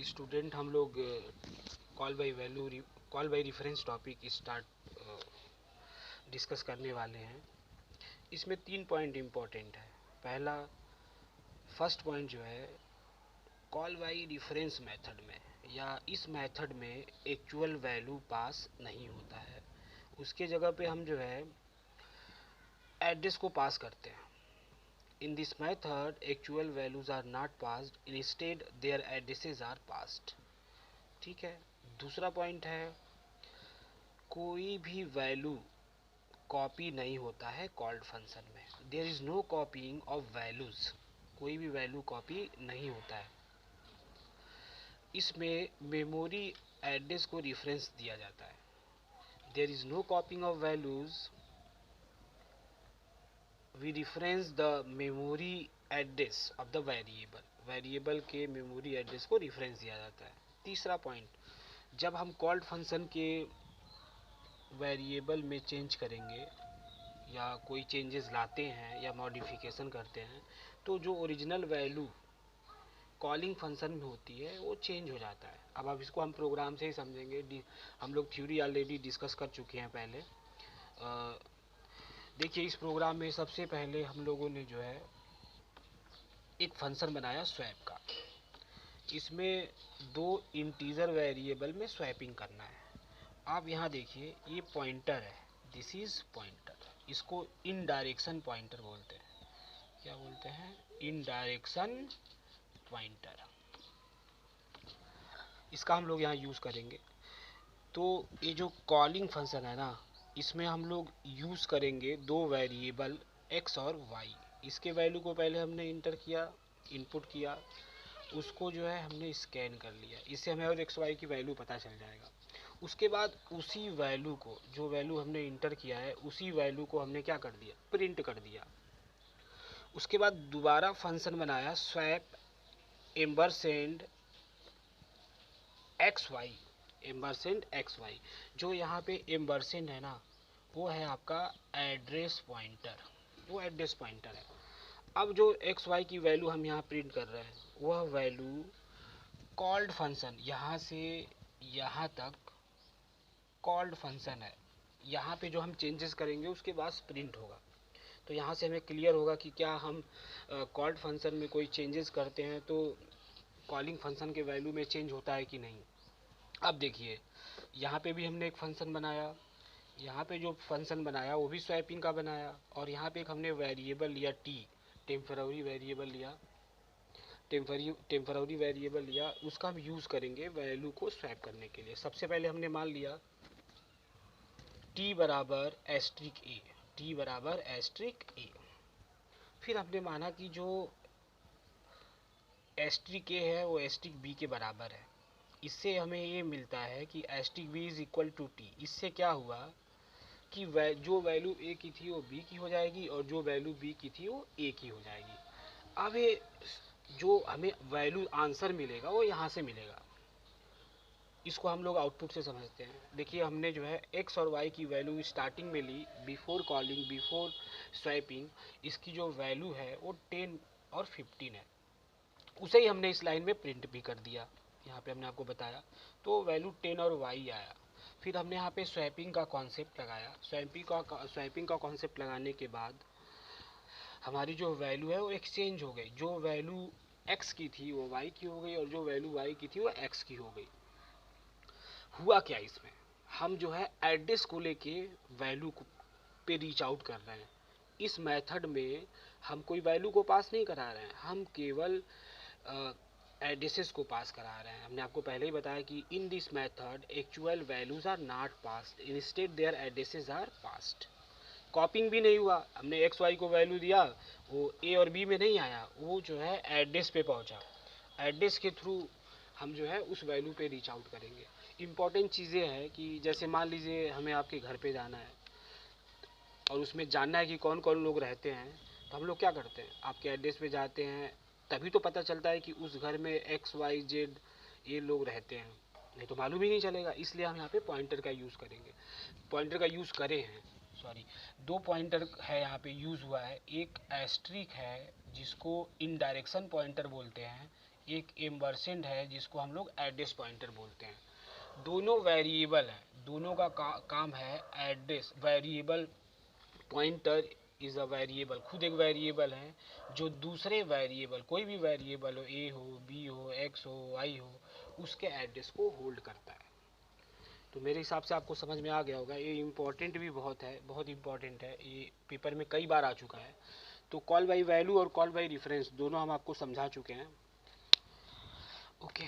Student हम लोग call by reference topic start discuss करने वाले हैं। इसमें 3 पॉइंट इम्पोर्टेंट है। पहला फर्स्ट पॉइंट जो है, कॉल बाय रेफरेंस मेथड में या इस मेथड में एक्चुअल वैल्यू पास नहीं होता है, उसके जगह पे हम जो है एड्रेस को पास करते हैं। In this method, actual values are not passed. Instead, their addresses are passed. ठीक है। दूसरा पॉइंट है, कोई भी वैल्यू कॉपी नहीं होता है कॉल्ड फंक्शन में। There is no copying of values. कोई भी वैल्यू कॉपी नहीं होता है। इसमें मेमोरी एड्रेस को रिफरेंस दिया जाता है। There is no copying of values, we reference the memory address of the variable के मेमोरी एड्रेस को रिफरेंस दिया जाता है। तीसरा पॉइंट, जब हम कॉल्ड फंक्शन के वेरिएबल में चेंज करेंगे या कोई चेंजेस लाते हैं या मॉडिफिकेशन करते हैं, तो जो ओरिजिनल वैल्यू कॉलिंग फंक्शन में होती है वो चेंज हो जाता है। अब इसको हम प्रोग्राम से ही समझेंगे। हम लोग थ्योरी ऑलरेडी डिस्कस कर चुके हैं पहले। देखिए, इस प्रोग्राम में सबसे पहले हम लोगों ने जो है एक फंक्शन बनाया स्वैप का। इसमें 2 इंटीजर वेरिएबल में स्वैपिंग करना है। आप यहाँ देखिए, ये पॉइंटर है, दिस इज पॉइंटर। इसको इन डायरेक्शन पॉइंटर बोलते हैं। क्या बोलते हैं? इन डायरेक्शन पॉइंटर। इसका हम लोग यहाँ यूज करेंगे। तो ये जो कॉलिंग फंक्शन है ना, इसमें हम लोग यूज करेंगे 2 वेरिएबल x और y। इसके वैल्यू को पहले हमने इंटर किया, इनपुट किया, उसको जो है हमने स्कैन कर लिया। इससे हमें और एक्स वाई की वैल्यू पता चल जाएगा। उसके बाद उसी वैल्यू को, जो वैल्यू हमने इंटर किया है, उसी वैल्यू को हमने क्या कर दिया? प्रिंट कर दिया। उसके बाद दोबारा फंक्शन बनाया swap ampersand x y, ampersand x y. जो यहाँ पे एम्बरसेंड है ना, वो है आपका एड्रेस पॉइंटर, वो एड्रेस पॉइंटर है। अब जो एक्स वाई की वैल्यू हम यहाँ प्रिंट कर रहे हैं, वह वैल्यू कॉल्ड फंक्शन, यहाँ से यहाँ तक कॉल्ड फंक्शन है। यहाँ पे जो हम चेंजेस करेंगे उसके बाद प्रिंट होगा। तो यहाँ से हमें क्लियर होगा कि क्या हम कॉल्ड फंक्शन में कोई चेंजेस करते हैं तो कॉलिंग फंक्शन के वैल्यू में चेंज होता है कि नहीं। अब देखिए, यहाँ पे भी हमने एक फंक्शन बनाया। यहाँ पे जो फंक्शन बनाया वो भी स्वैपिंग का बनाया, और यहाँ पे एक हमने वेरिएबल लिया टी, टेम्पररी वेरिएबल लिया, टेम्पररी वेरिएबल लिया। उसका हम यूज़ करेंगे वैल्यू को स्वैप करने के लिए। सबसे पहले हमने मान लिया t बराबर एस्ट्रिक ए, t बराबर एस्ट्रिक ए। फिर हमने माना कि जो एस्ट्रिक ए है वो एस्ट्रिक बी के बराबर है। इससे हमें ये मिलता है कि asterisk B is equal to T. इससे क्या हुआ कि जो वैल्यू ए की थी वो बी की हो जाएगी, और जो वैल्यू बी की थी वो ए की हो जाएगी। अब ये जो हमें वैल्यू आंसर मिलेगा वो यहाँ से मिलेगा। इसको हम लोग आउटपुट से समझते हैं। देखिए, हमने जो है x और y की वैल्यू स्टार्टिंग में ली, बिफोर कॉलिंग, बिफोर स्वैपिंग। इसकी जो वैल्यू है वो 10 और 15 है। उसे ही हमने इस लाइन में प्रिंट भी कर दिया। यहाँ पे हमने आपको बताया, तो वैल्यू 10 और y आया। फिर हमने यहाँ पे स्वैपिंग का कॉन्सेप्ट लगाया। स्वैपिंग का कॉन्सेप्ट लगाने के बाद हमारी जो वैल्यू है वो एक्सचेंज हो गई। जो वैल्यू x की थी वो y की हो गई, और जो वैल्यू y की थी वो x की हो गई। हुआ क्या इसमें? हम जो है एड्रेस को लेके वैल्यू पे रीच आउट कर रहे हैं। इस मेथड में हम कोई वैल्यू को पास नहीं करा रहे हैं, हम केवल एड्रेसेस को पास करा रहे हैं। हमने आपको पहले ही बताया कि in this method actual values are not passed, instead their addresses are passed. Copying भी नहीं हुआ। हमने एक्स वाई को वैल्यू दिया, वो ए और बी में नहीं आया, वो जो है एड्रेस पे पहुंचा। एड्रेस के थ्रू हम जो है उस वैल्यू पे रीच आउट करेंगे। इम्पॉर्टेंट चीज़ें हैं कि जैसे मान लीजिए हमें आपके घर पे जाना है और उसमें जानना है कि कौन कौन लोग रहते हैं, तो हम लोग क्या करते हैं? आपके एड्रेस पे जाते हैं, तभी तो पता चलता है कि उस घर में एक्स वाई जेड ये लोग रहते हैं, नहीं तो मालूम ही नहीं चलेगा। इसलिए हम यहाँ पे पॉइंटर का यूज़ करेंगे। पॉइंटर का यूज़ करे हैं, सॉरी, 2 पॉइंटर है यहाँ पे यूज़ हुआ है। एक एस्ट्रिक है जिसको इन डायरेक्शन पॉइंटर बोलते हैं, एक एम्बरसेंड है जिसको हम लोग एड्रेस पॉइंटर बोलते हैं। दोनों वेरिएबल है, दोनों का काम है address. Variable pointer is a variable, खुद एक वेरिएबल है जो दूसरे वेरिएबल, कोई भी वेरिएबल हो, ए हो, बी हो, एक्स हो, वाई हो, उसके एड्रेस को होल्ड करता है। तो मेरे हिसाब से आपको समझ में आ गया होगा। ये इम्पोर्टेंट भी बहुत है, बहुत इम्पोर्टेंट है, ये पेपर में कई बार आ चुका है। तो कॉल बाई वैल्यू और कॉल बाई रेफरेंस दोनों हम आपको समझा चुके हैं। ओके।